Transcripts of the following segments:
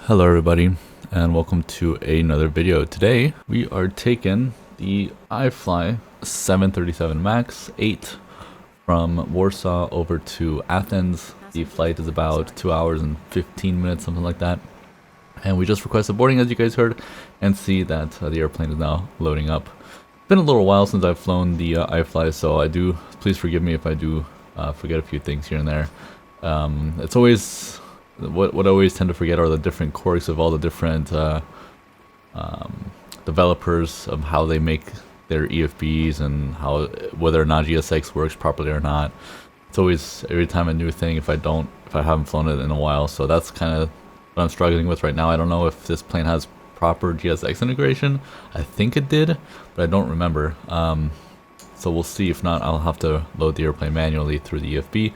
Hello everybody and welcome to another video. Today we are taking the iFly 737 MAX 8 from Warsaw over to Athens. The flight is about 2 hours and 15 minutes, something like that. And we just requested boarding, as you guys heard, and see that the airplane is now loading up. It's been a little while since I've flown the iFly, so please forgive me if I do forget a few things here and there. It's always what I always tend to forget are the different quirks of all the different developers of how they make their EFBs and whether or not GSX works properly or not. It's always every time a new thing if I haven't flown it in a while. So that's kind of what I'm struggling with right now. I don't know if this plane has proper GSX integration. I think it did, but I don't remember. So we'll see. If not, I'll have to load the airplane manually through the EFB.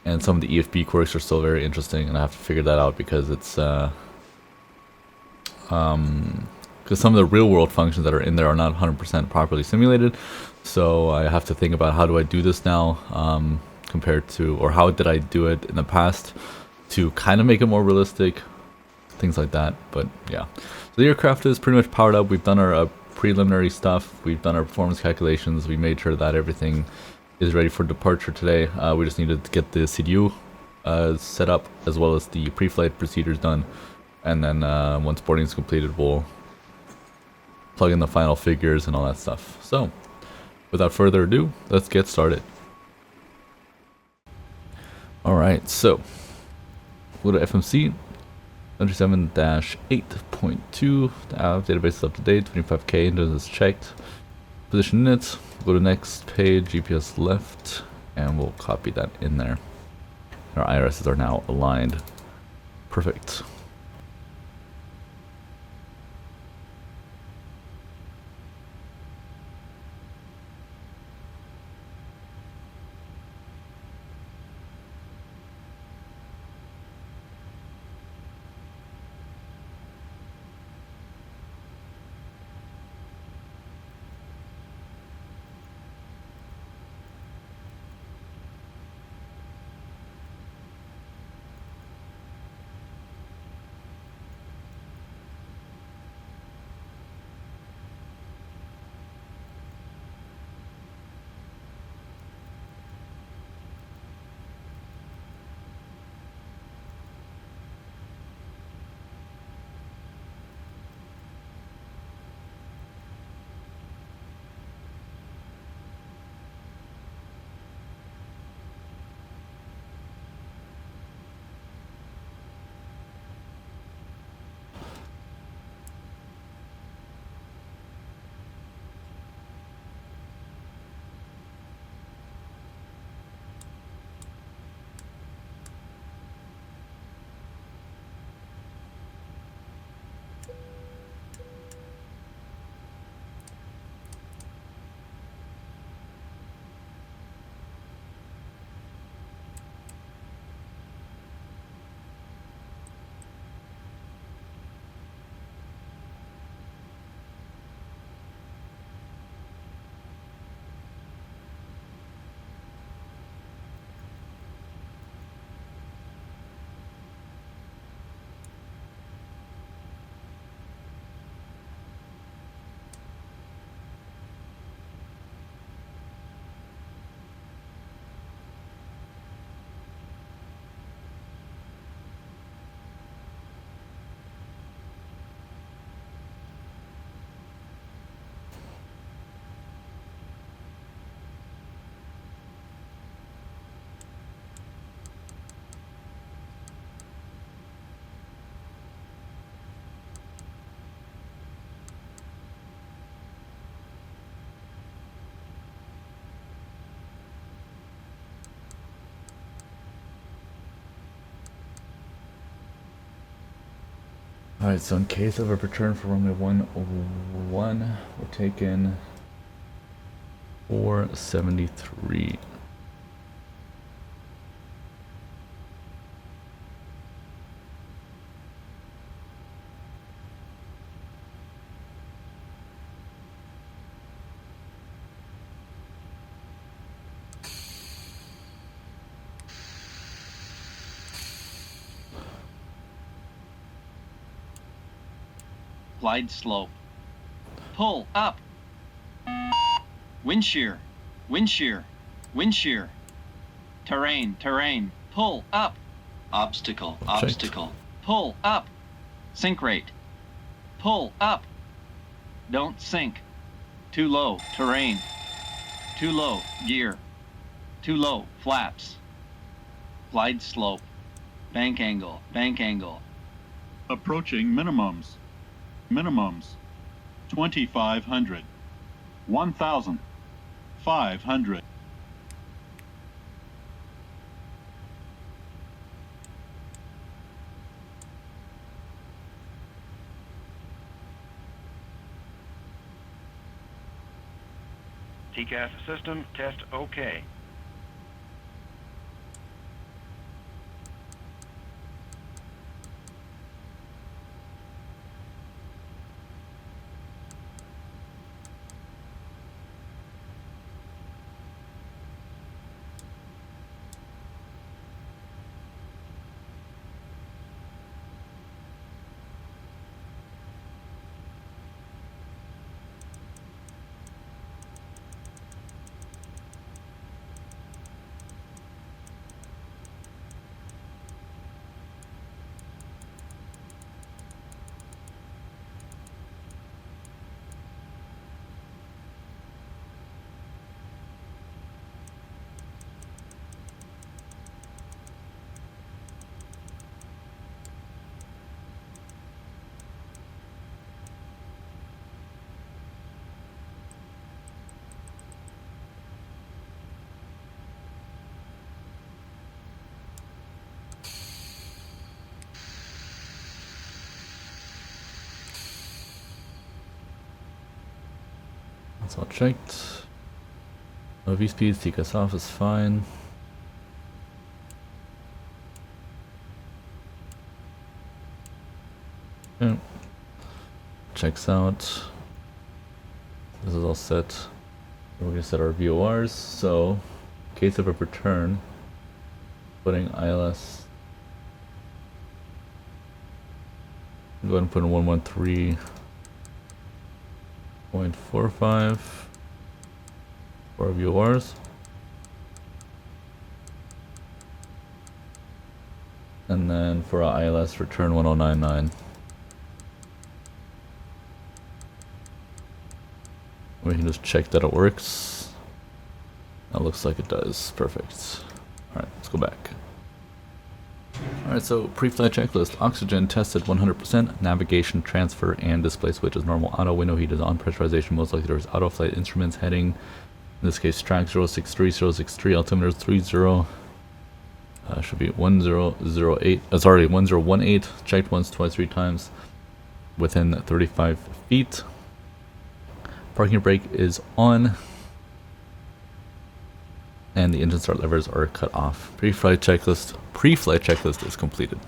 And some of the EFB quirks are still very interesting, and I have to figure that out because it's because some of the real world functions that are in there are not 100% properly simulated. So I have to think about how do I do this now compared to, or how did I do it in the past to kind of make it more realistic, things like that. But yeah, so the aircraft is pretty much powered up. We've done our preliminary stuff. We've done our performance calculations. We made sure that everything is ready for departure today. We just needed to get the CDU set up as well as the pre-flight procedures done, and then once boarding is completed we'll plug in the final figures and all that stuff. So without further ado, let's get started. Alright, so go to FMC 737-8.2. The database is up to date, 25k and is checked. Position units, go to next page, GPS left, and we'll copy that in there. Our IRSs are now aligned. Perfect. Alright, so in case of a return for runway 101, we're taking 473. Glide slope. Pull up. Wind shear. Wind shear. Wind shear. Terrain. Terrain. Pull up. Obstacle. Obstacle. Pull up. Sink rate. Pull up. Don't sink. Too low. Terrain. Too low. Gear. Too low. Flaps. Glide slope. Bank angle. Bank angle. Approaching minimums. Minimums. 2,500. 1,500. TCAS system test OK. That's all checked. No V speeds, TCAS off is fine. Yeah. Checks out. This is all set. We're gonna set our VORs. So, in case of a return, putting ILS. Go ahead and put in 113.45 for our VORs. And then for our ILS, return 1099. We can just check that it works. That looks like it does. Perfect. Alright, let's go back. Alright, so pre-flight checklist. Oxygen tested 100%. Navigation, transfer, and display switch is normal. Auto window heat is on. Pressurization most likely there's auto flight instruments heading. In this case, track 063, 063, altimeter 30. Should be 1008. Sorry, 1018. Checked once, twice, 3 times within 35 feet. Parking brake is on. And the engine start levers are cut off. Pre-flight checklist is completed.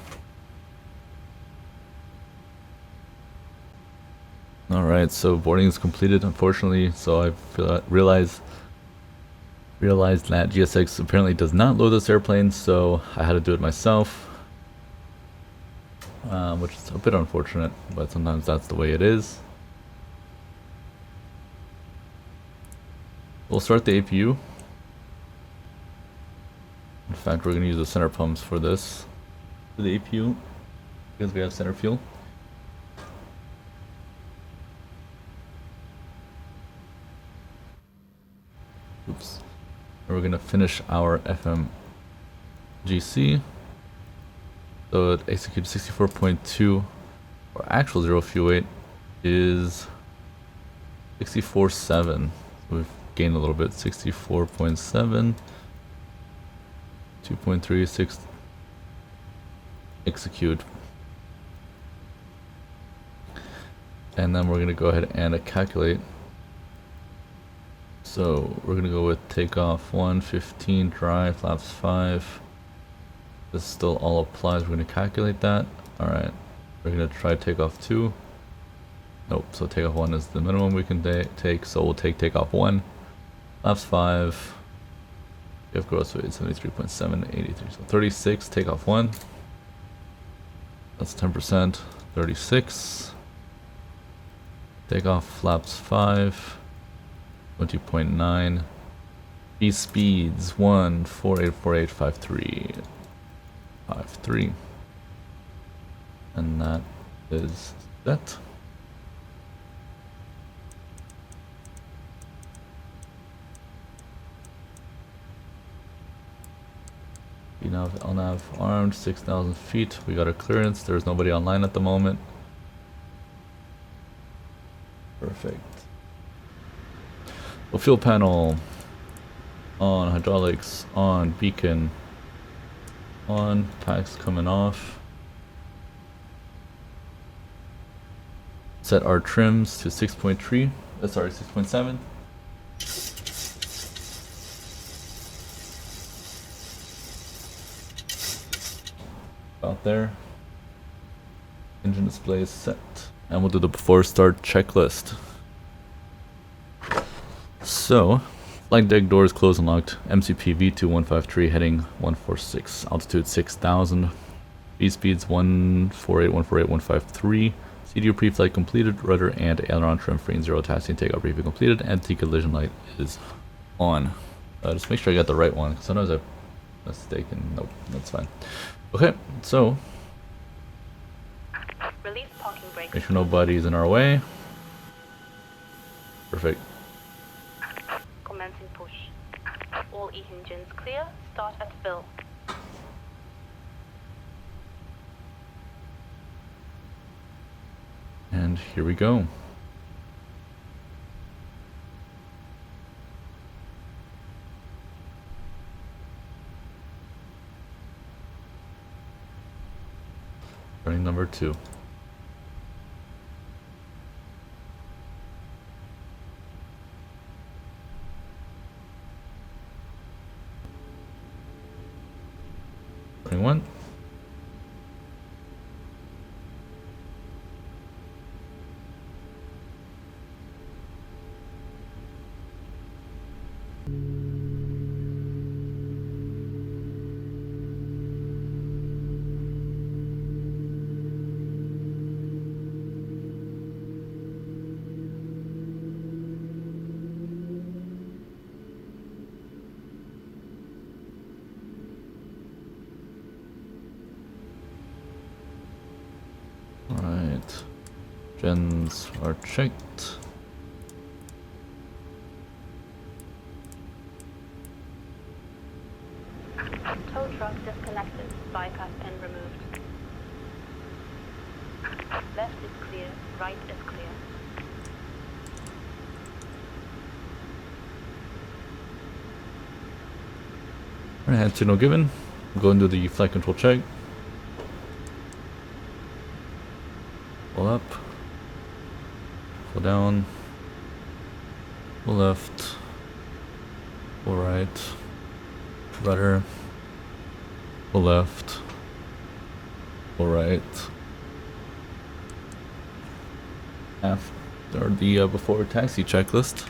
Alright, so boarding is completed, unfortunately. So I realized that GSX apparently does not load this airplane, so I had to do it myself. Which is a bit unfortunate, but sometimes that's the way it is. We'll start the APU. In fact, we're going to use the center pumps for this. For the APU, because we have center fuel. Oops. And we're going to finish our FMGC. So it executed 64.2. Our actual zero fuel weight is 64.7. So we've gained a little bit. 64.7. 2.36 execute, and then we're going to go ahead and calculate. So we're going to go with takeoff 1, 15, dry, flaps 5. This still all applies. We're going to calculate that. Alright, we're going to try takeoff 2. Nope, so takeoff 1 is the minimum we can take, so we'll take takeoff 1. Flaps 5. We have gross weight 73.7, 83, so 36, takeoff 1. That's 10%, 36. Takeoff flaps 5, 20.9. B speeds 1484853. And that is that. VNav, LNav armed, 6,000 feet. We got our clearance. There's nobody online at the moment. Perfect. Well, fuel panel on, hydraulics on, beacon on, packs coming off. Set our trims to 6.3. Sorry, 6.7. About there. Engine display is set. And we'll do the before start checklist. So, flight deck doors closed and locked. MCP V2153 heading 146. Altitude 6,000. V speeds 148, CDU pre-flight completed. Rudder and aileron trim free and zero taxi and takeoff briefing completed. Anti-collision light is on. Just make sure I got the right one. Sometimes I'm mistaken. Nope, that's fine. Okay, so release parking brake. make sure nobody's in our way. Perfect. Commencing push. All engines clear. Start at fill. And here we go. Running number 2. Running 1. Alright, gens are checked. Tow truck disconnected. Bypass pin removed. Left is clear. Right is clear. Alright, hand signal given. Go and do the flight control check. Pull up, pull down, pull left, pull right, rudder, pull left, pull right. After the before taxi checklist.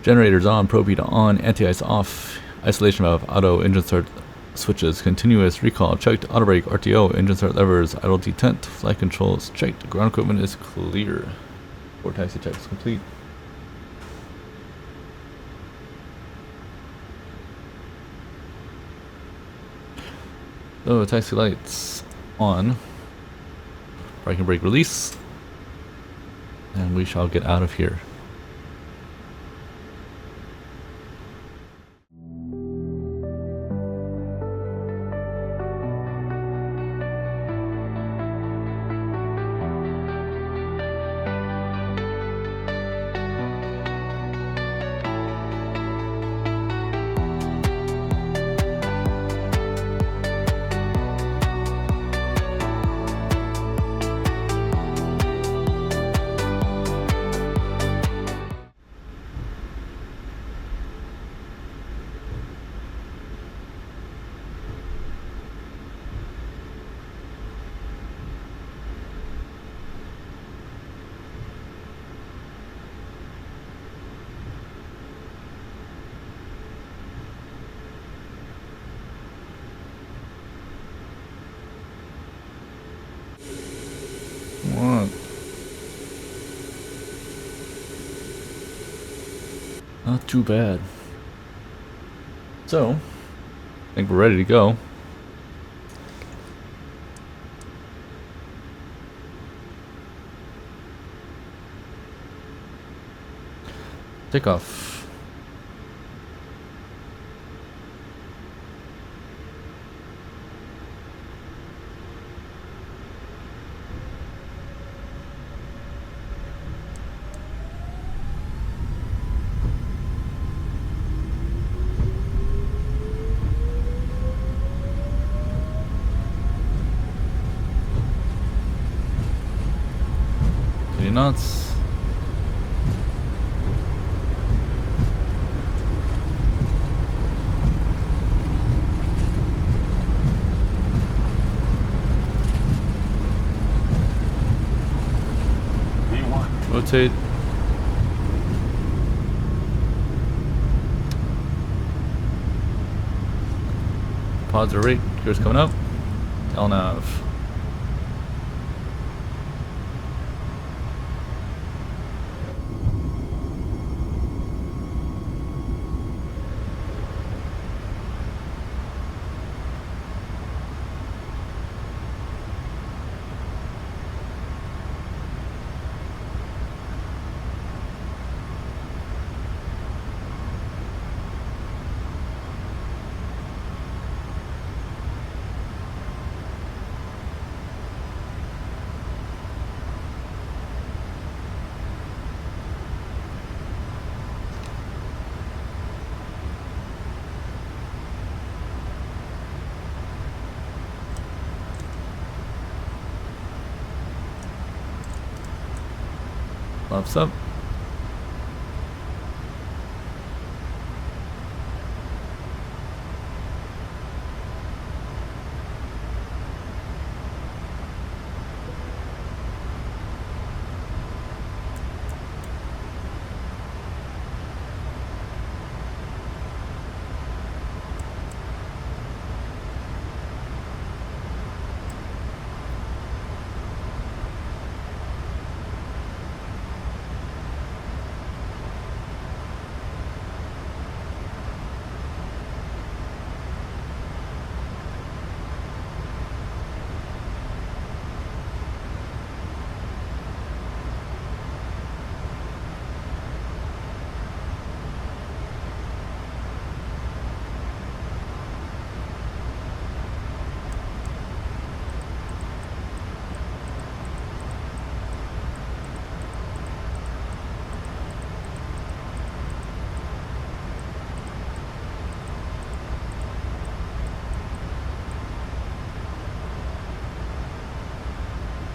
Generators on, probe heat on, anti-ice off, isolation valve, auto, engine start switches, continuous recall, checked, auto brake, RTO, engine start levers, idle detent, flight controls checked, ground equipment is clear. Before taxi checks complete. So taxi lights on, parking brake release, and we shall get out of here. Not too bad. So, I think we're ready to go. Takeoff. Knots. Rotate. Pods are rate. Gears coming up. LNAV. Flaps up.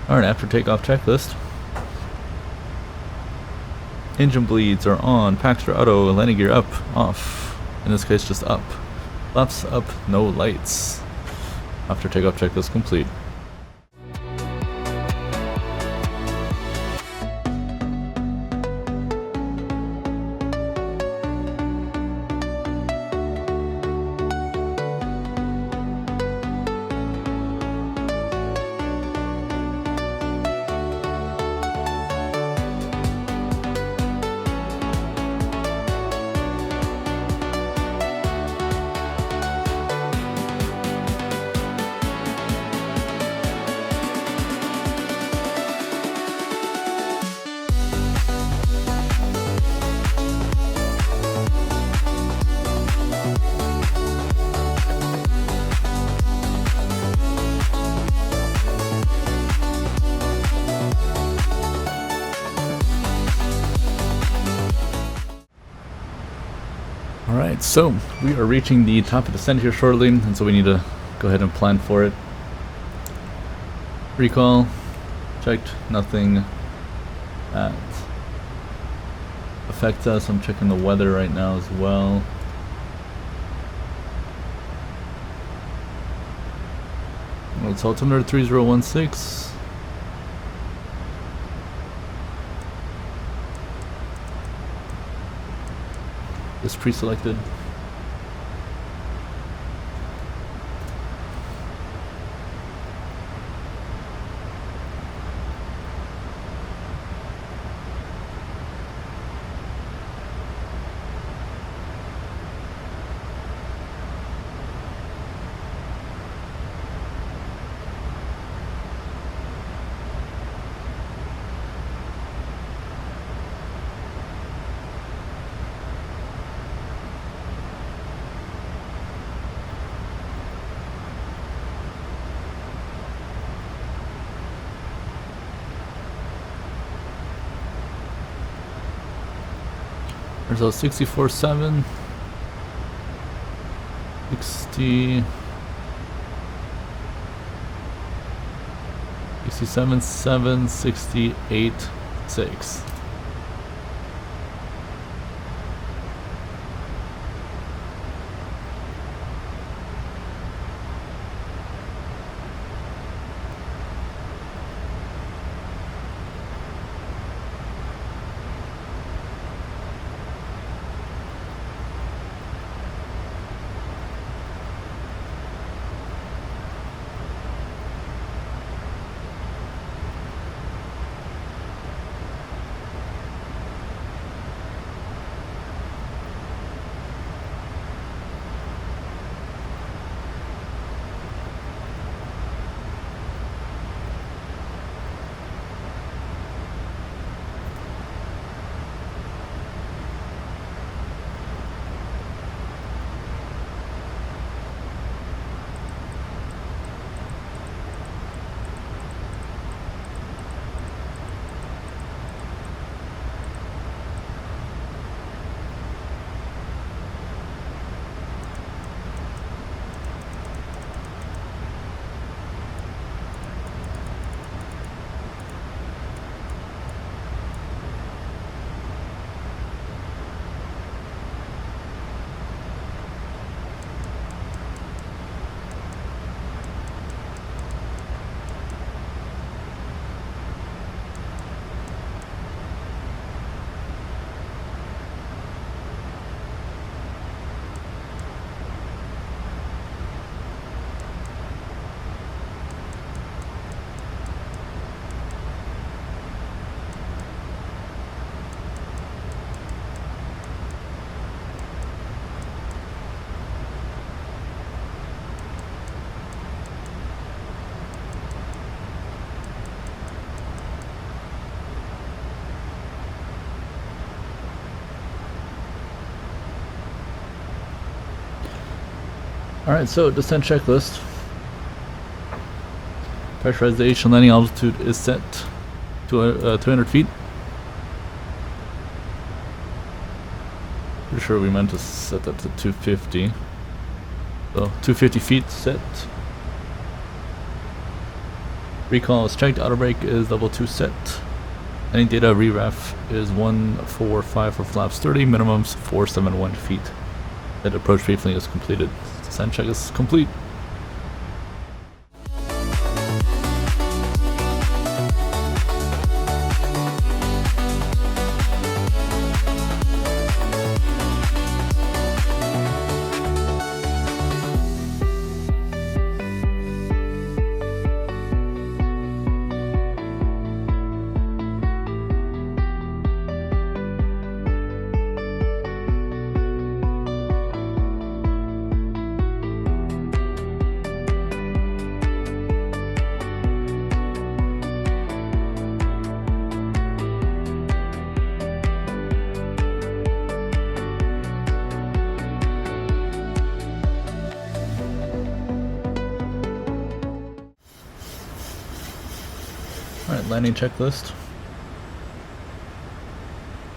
Alright, after takeoff checklist. Engine bleeds are on, Paxter auto, landing gear up, off. In this case, just up. Flaps up, no lights. After takeoff checklist complete. Alright, so we are reaching the top of the descent here shortly, and so we need to go ahead and plan for it. Recall, checked, nothing that affects us. I'm checking the weather right now as well. It's altimeter 3016. Is pre-selected. There's a 64.7, 60, 67.7, 68.6. Alright, so descent checklist. Pressurization landing altitude is set to 200 feet. Pretty sure we meant to set that to 250. So 250 feet set. Recall is checked, auto brake is level 2 set. Any data re-ref is 145 for flaps 30, minimums 471 feet. That approach briefing is completed. Descent check is complete. Alright, landing checklist.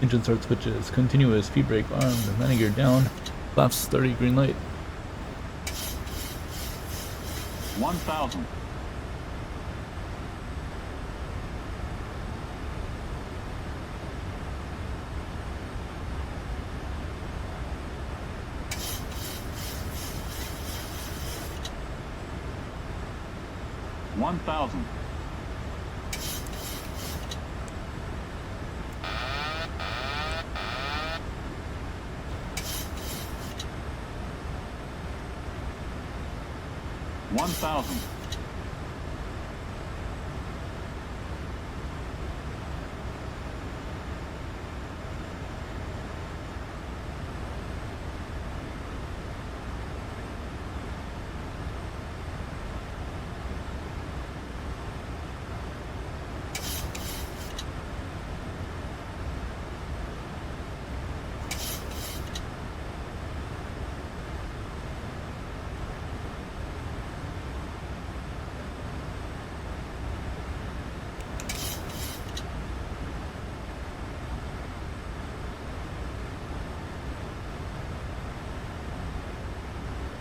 Engine start switches, continuous, feed brake armed, landing gear down, flaps 30, green light. 1,000. 1,000. 1,000. 1,000.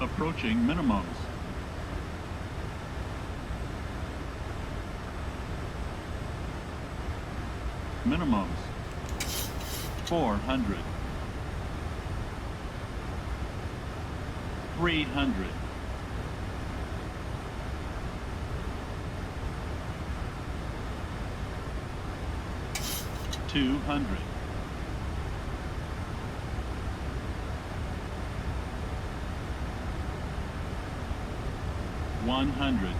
Approaching minimums. Minimums. 400. 300. 200. 100.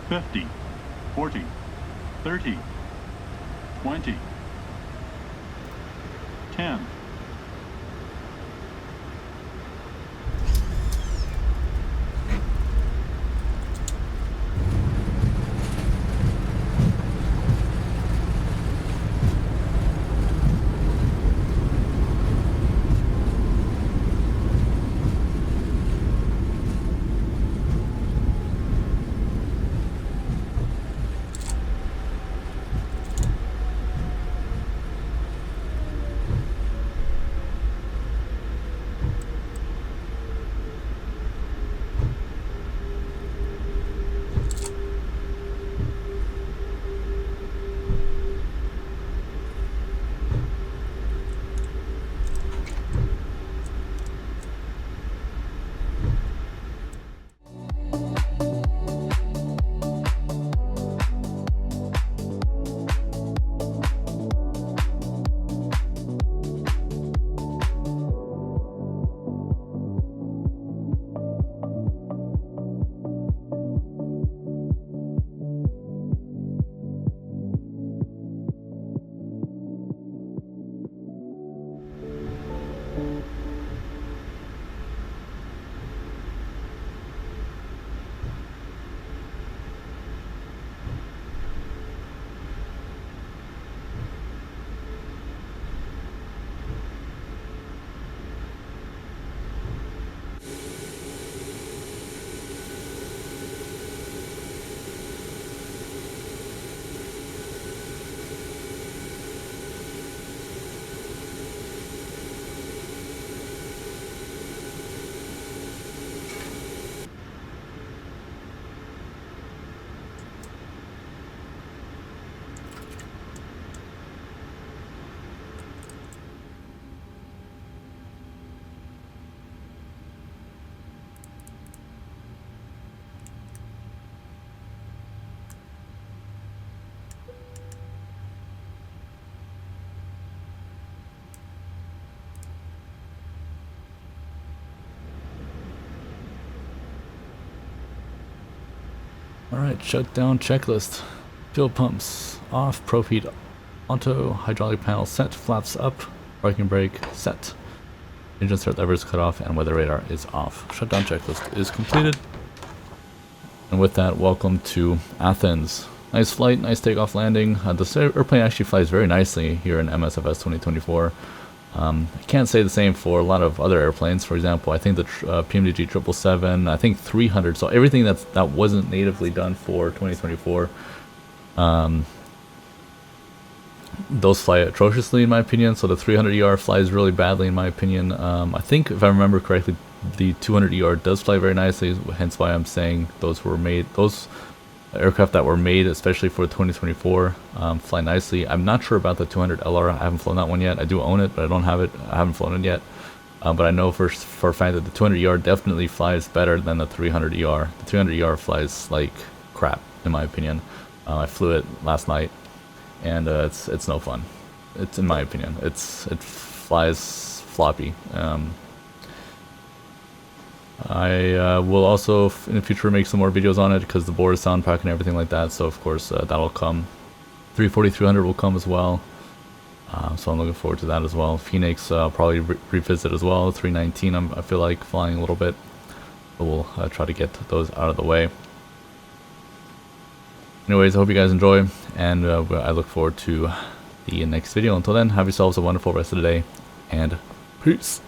50. 40. 30. 20. 10. Alright, shutdown checklist. Fuel pumps off, prop heat onto, hydraulic panel set, flaps up, parking brake set, engine start levers cut off, and weather radar is off. Shutdown checklist is completed. And with that, welcome to Athens. Nice flight, nice takeoff landing. This airplane actually flies very nicely here in MSFS 2024. I can't say the same for a lot of other airplanes. For example, I think the PMDG 777, I think 300. So everything that wasn't natively done for 2024, those fly atrociously in my opinion. So the 300ER flies really badly in my opinion. I think if I remember correctly, the 200ER does fly very nicely. Hence why I'm saying those aircraft that were made especially for 2024 fly nicely. I'm not sure about the 200LR. I haven't flown that one yet. I do own it, but I don't have it. I haven't flown it yet. But I know for a fact that the 200ER definitely flies better than the 300ER. The 300ER flies like crap in my opinion. I flew it last night, and it's no fun. It's in my opinion. It flies floppy. I will also in the future make some more videos on it because the board is sound pack and everything like that, so of course that'll come. 340-300 will come as well, so I'm looking forward to that as well. Phoenix I'll probably revisit as well. 319 I feel like flying a little bit, but we'll try to get those out of the way. Anyways, I hope you guys enjoy, and I look forward to the next video. Until then, have yourselves a wonderful rest of the day, and peace.